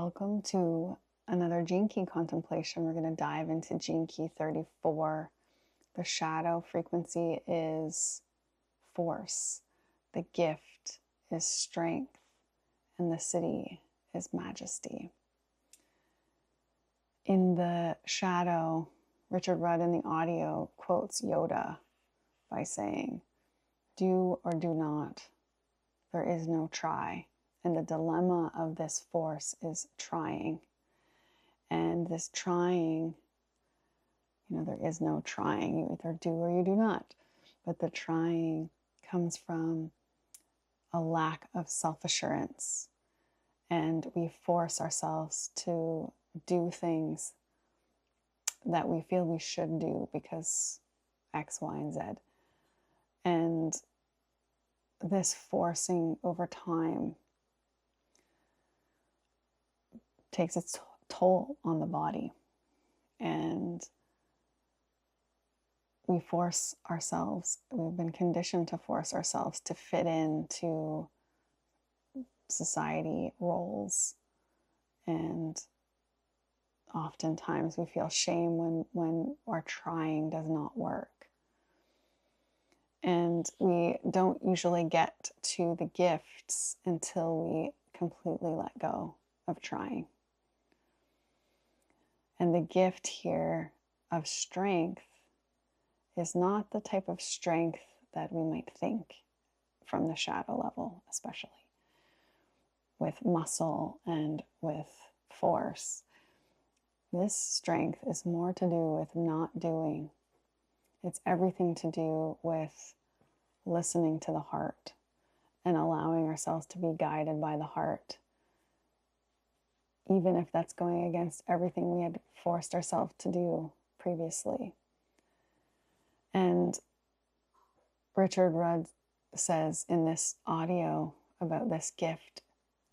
Welcome to another Gene Key contemplation. We're going to dive into Gene Key 34. The shadow frequency is force. The gift is strength. And the siddhi is majesty. In the shadow, Richard Rudd in the audio quotes Yoda by saying, "Do or do not. There is no try." And the dilemma of this force is trying. And this trying, there is no trying. You either do or you do not. But the trying comes from a lack of self-assurance. And we force ourselves to do things that we feel we should do because X, Y, and Z. And this forcing over time takes its toll on the body, and we force ourselves, we've been conditioned to force ourselves to fit into society roles, and oftentimes we feel shame when our trying does not work, and we don't usually get to the gifts until we completely let go of trying. And the gift here of strength is not the type of strength that we might think from the shadow level, especially with muscle and with force. This strength is more to do with not doing. It's everything to do with listening to the heart and allowing ourselves to be guided by the heart, even if that's going against everything we had forced ourselves to do previously. And Richard Rudd says in this audio about this gift,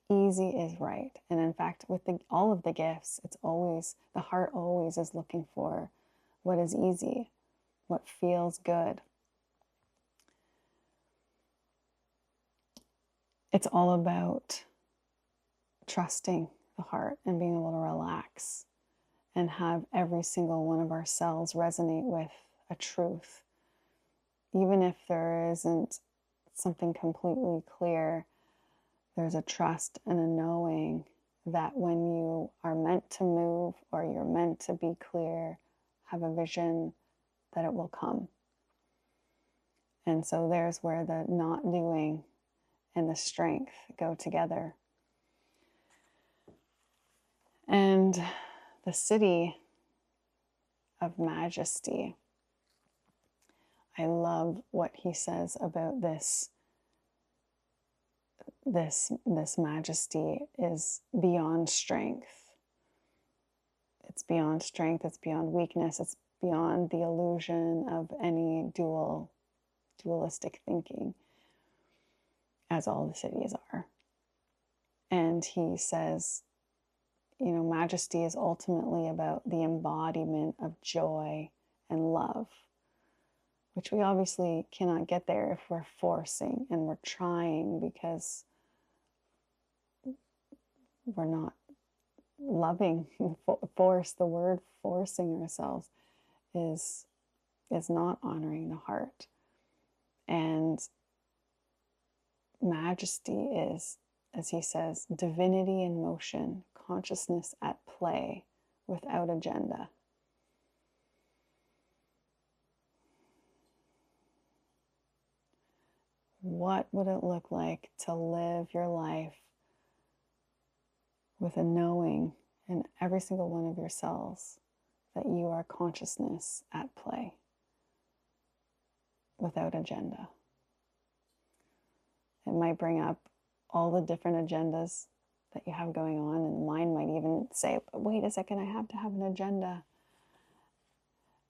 easy is right. And in fact, with all of the gifts, it's always, the heart always is looking for what is easy, what feels good. It's all about trusting the heart and being able to relax and have every single one of our cells resonate with a truth. Even if there isn't something completely clear, there's a trust and a knowing that when you are meant to move or you're meant to be clear, have a vision, that it will come. And so there's where the not doing and the strength go together. And the Siddhi of Majesty, I love what he says about this majesty is beyond strength. It's beyond strength, it's beyond weakness, it's beyond the illusion of any dualistic thinking, as all the Siddhis are. And he says, majesty is ultimately about the embodiment of joy and love, which we obviously cannot get there if we're forcing and we're trying, because we're not loving. Force, the word forcing ourselves is not honoring the heart. And majesty is, as he says, divinity in motion, consciousness at play without agenda. What would it look like to live your life with a knowing in every single one of your cells that you are consciousness at play without agenda? It might bring up all the different agendas that you have going on, and the mind might even say, but wait a second, I have to have an agenda.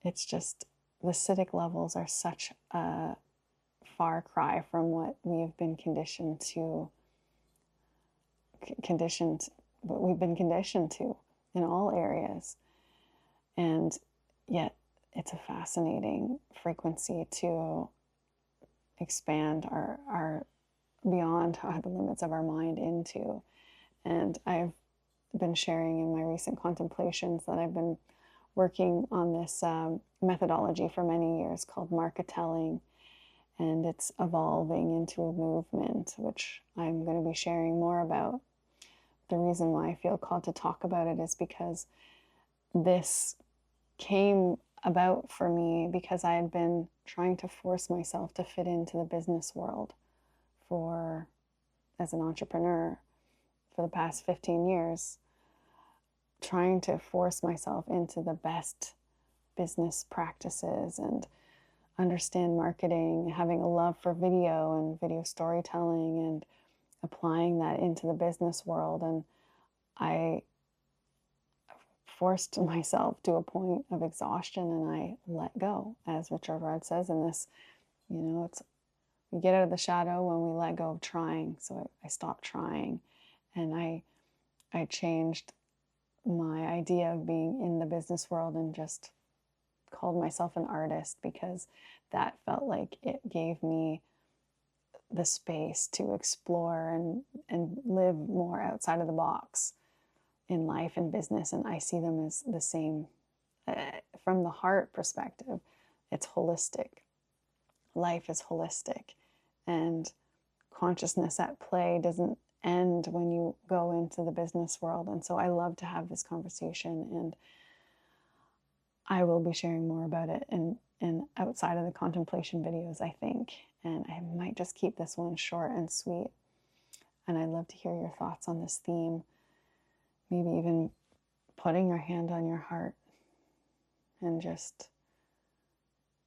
It's just the Siddhic levels are such a far cry from what we've been conditioned to in all areas. And yet it's a fascinating frequency to expand our beyond the limits of our mind into. And I've been sharing in my recent contemplations that I've been working on this methodology for many years called MarkeTelling, and it's evolving into a movement, which I'm going to be sharing more about. The reason why I feel called to talk about it is because this came about for me because I had been trying to force myself to fit into the business world as an entrepreneur for the past 15 years, trying to force myself into the best business practices and understand marketing, having a love for video and video storytelling and applying that into the business world. And I forced myself to a point of exhaustion, and I let go. As Richard Rudd says in this, it's we get out of the shadow when we let go of trying. So I stopped trying, and I changed my idea of being in the business world and just called myself an artist, because that felt like it gave me the space to explore and live more outside of the box in life and business. And I see them as the same. From the heart perspective, it's holistic. Life is holistic, and consciousness at play doesn't end when you go into the business world. And so I love to have this conversation, and I will be sharing more about it and outside of the contemplation videos, I think. And I might just keep this one short and sweet. And I'd love to hear your thoughts on this theme. Maybe even putting your hand on your heart and just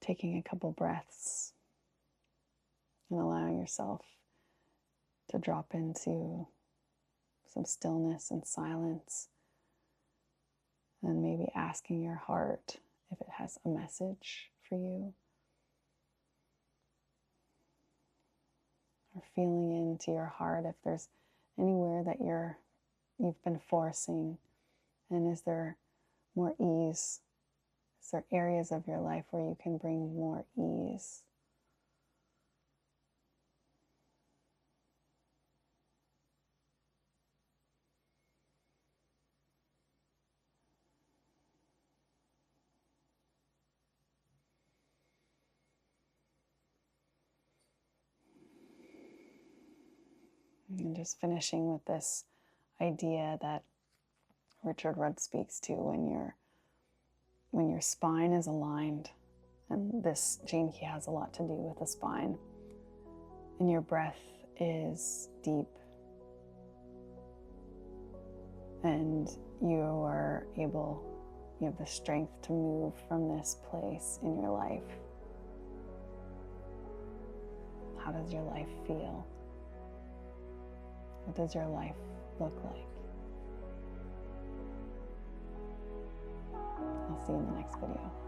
taking a couple breaths and allowing yourself to drop into some stillness and silence, and maybe asking your heart if it has a message for you, or feeling into your heart if there's anywhere that you've been forcing, and is there more ease? Is there areas of your life where you can bring more ease? And just finishing with this idea that Richard Rudd speaks to when your spine is aligned, and this gene key has a lot to do with the spine, and your breath is deep, and you have the strength to move from this place in your life. How does your life feel? What does your life look like? I'll see you in the next video.